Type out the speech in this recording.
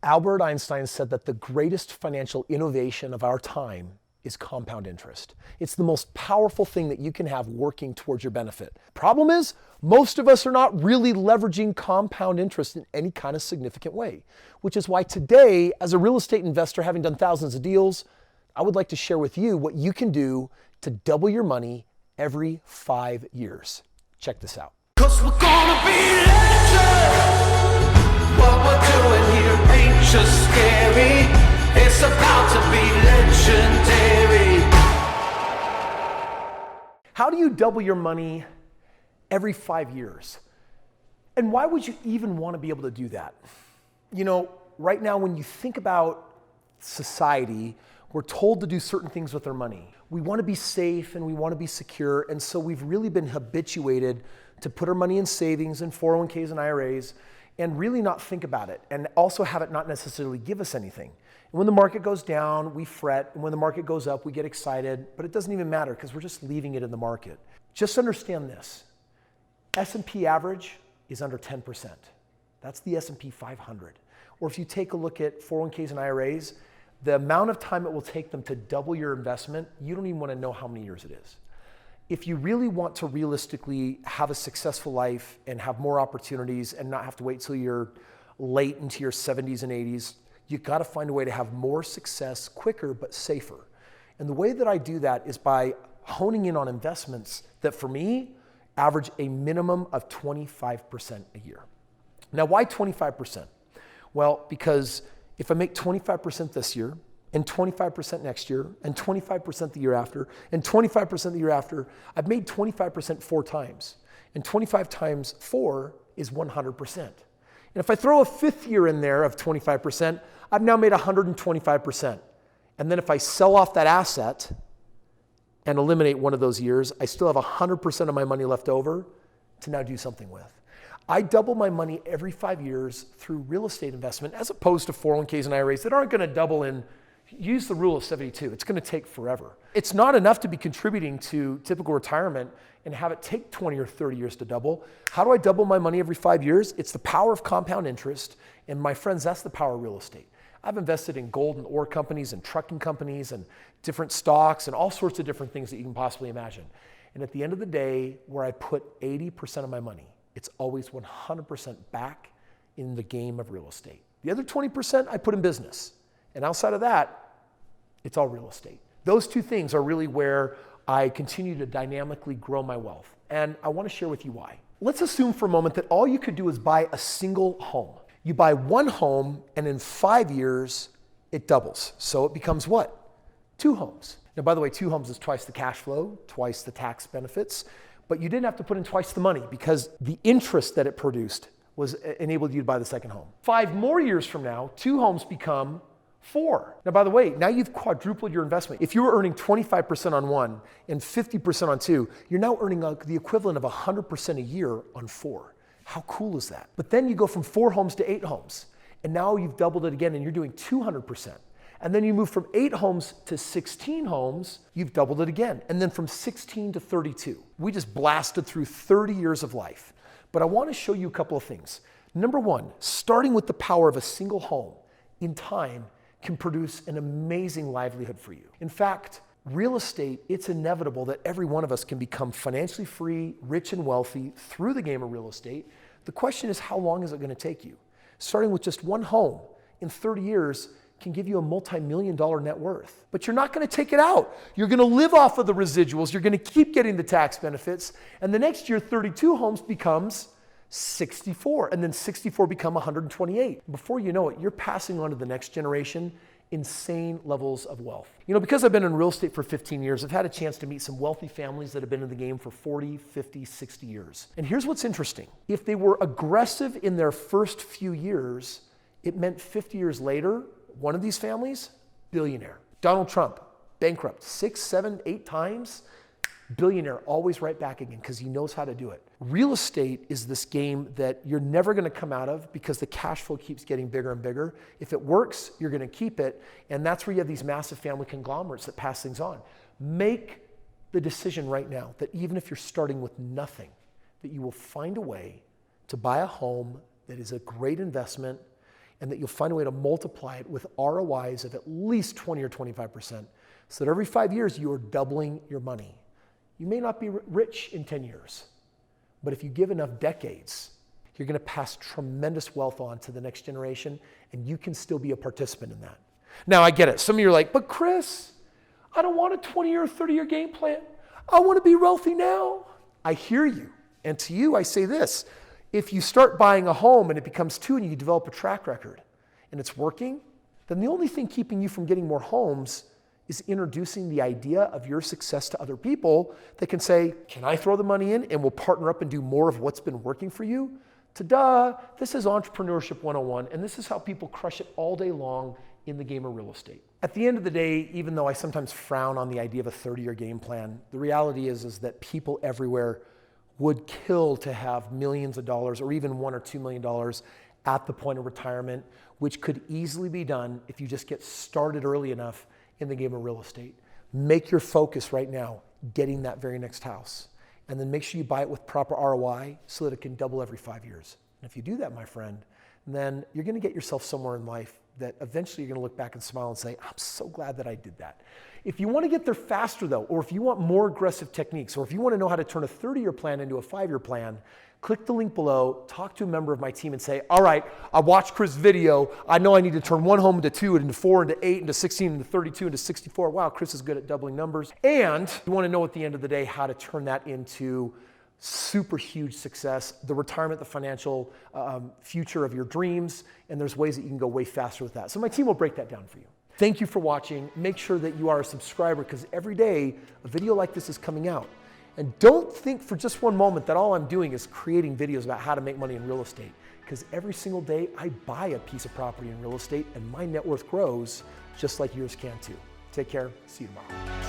Albert Einstein said that the greatest financial innovation of our time is compound interest. It's the most powerful thing that you can have working towards your benefit. Problem is, most of us are not really leveraging compound interest in any kind of significant way, which is why today, as a real estate investor, having done thousands of deals, I would like to share with you what you can do to double your money every 5 years. Check this out. 'Cause we're gonna be legends. What we're doing here ain't just scary. It's about to be legendary. How do you double your money every 5 years? And why would you even want to be able to do that? You know, right now when you think about society, we're told to do certain things with our money. We want to be safe and we want to be secure, and so we've really been habituated to put our money in savings and 401ks and IRAs and really not think about it, and also have it not necessarily give us anything. And when the market goes down, we fret, and when the market goes up, we get excited, but it doesn't even matter because we're just leaving it in the market. Just understand this. S&P average is under 10%. That's the S&P 500. Or if you take a look at 401ks and IRAs, the amount of time it will take them to double your investment, you don't even want to know how many years it is. If you really want to realistically have a successful life and have more opportunities and not have to wait till you're late into your 70s and 80s, you've got to find a way to have more success quicker but safer. And the way that I do that is by honing in on investments that, for me, average a minimum of 25% a year. Now, why 25%? Well, because if I make 25% this year, and 25% next year, and 25% the year after, and 25% the year after, I've made 25% 4 times. And 25 times 4 is 100%. And if I throw a 5th year in there of 25%, I've now made 125%. And then if I sell off that asset and eliminate one of those years, I still have 100% of my money left over to now do something with. I double my money every 5 years through real estate investment, as opposed to 401ks and IRAs that aren't going to double in. Use the rule of 72. It's going to take forever. It's not enough to be contributing to typical retirement and have it take 20 or 30 years to double. How do I double my money every 5 years? It's the power of compound interest. And my friends, that's the power of real estate. I've invested in gold and ore companies and trucking companies and different stocks and all sorts of different things that you can possibly imagine. And at the end of the day, where I put 80% of my money, it's always 100% back in the game of real estate. The other 20% I put in business. And outside of that, it's all real estate. Those two things are really where I continue to dynamically grow my wealth. And I want to share with you why. Let's assume for a moment that all you could do is buy a single home. You buy one home, and in 5 years, it doubles. So it becomes what? 2 homes. Now, by the way, 2 homes is twice the cash flow, twice the tax benefits, but you didn't have to put in twice the money because the interest that it produced was enabled you to buy the second home. 5 more years from now, 2 homes become 4. Now, by the way, now you've quadrupled your investment. If you were earning 25% on 1 and 50% on 2, you're now earning the equivalent of 100% a year on 4. How cool is that? But then you go from 4 homes to 8 homes, and now you've doubled it again and you're doing 200%. And then you move from 8 homes to 16 homes, you've doubled it again. And then from 16 to 32. We just blasted through 30 years of life. But I want to show you a couple of things. Number one, starting with the power of a single home in time can produce an amazing livelihood for you. In fact, real estate, it's inevitable that every one of us can become financially free, rich and wealthy through the game of real estate. The question is, how long is it going to take you? Starting with just one home in 30 years can give you a multi-million-dollar net worth. But you're not going to take it out. You're going to live off of the residuals. You're going to keep getting the tax benefits. And the next year, 32 homes becomes 64, and then 64 become 128. Before you know it, you're passing on to the next generation insane levels of wealth. You know, because I've been in real estate for 15 years, I've had a chance to meet some wealthy families that have been in the game for 40, 50, 60 years. And here's what's interesting. If they were aggressive in their first few years, it meant 50 years later, one of these families, billionaire. Donald Trump, bankrupt 6, 7, 8 times, billionaire, always right back again because he knows how to do it. Real estate is this game that you're never going to come out of because the cash flow keeps getting bigger and bigger. If it works, you're going to keep it. And that's where you have these massive family conglomerates that pass things on. Make the decision right now that even if you're starting with nothing, that you will find a way to buy a home that is a great investment and that you'll find a way to multiply it with ROIs of at least 20 or 25%, so that every 5 years you are doubling your money. You may not be rich in 10 years, but if you give enough decades, you're going to pass tremendous wealth on to the next generation, and you can still be a participant in that. Now, I get it. Some of you are like, but Kris, I don't want a 20 or 30-year game plan. I want to be wealthy now. I hear you. And to you, I say this. If you start buying a home and it becomes 2 and you develop a track record and it's working, then the only thing keeping you from getting more homes is introducing the idea of your success to other people that can say, can I throw the money in and we'll partner up and do more of what's been working for you? Ta-da! This is Entrepreneurship 101, and this is how people crush it all day long in the game of real estate. At the end of the day, even though I sometimes frown on the idea of a 30-year game plan, the reality is that people everywhere would kill to have millions of dollars or even $1 or $2 million at the point of retirement, which could easily be done if you just get started early enough in the game of real estate. Make your focus right now getting that very next house. And then make sure you buy it with proper ROI so that it can double every 5 years. And if you do that, my friend, then you're going to get yourself somewhere in life that eventually you're going to look back and smile and say, I'm so glad that I did that. If you want to get there faster though, or if you want more aggressive techniques, or if you want to know how to turn a 30-year plan into a 5-year plan, click the link below, talk to a member of my team and say, all right, I watched Kris' video. I know I need to turn 1 home into 2, into 4, into 8, into 16, into 32, into 64. Wow, Kris is good at doubling numbers. And you want to know at the end of the day how to turn that into super huge success, the retirement, the financial future of your dreams, and there's ways that you can go way faster with that. So my team will break that down for you. Thank you for watching. Make sure that you are a subscriber, because every day a video like this is coming out. And don't think for just one moment that all I'm doing is creating videos about how to make money in real estate, because every single day I buy a piece of property in real estate and my net worth grows just like yours can too. Take care. See you tomorrow.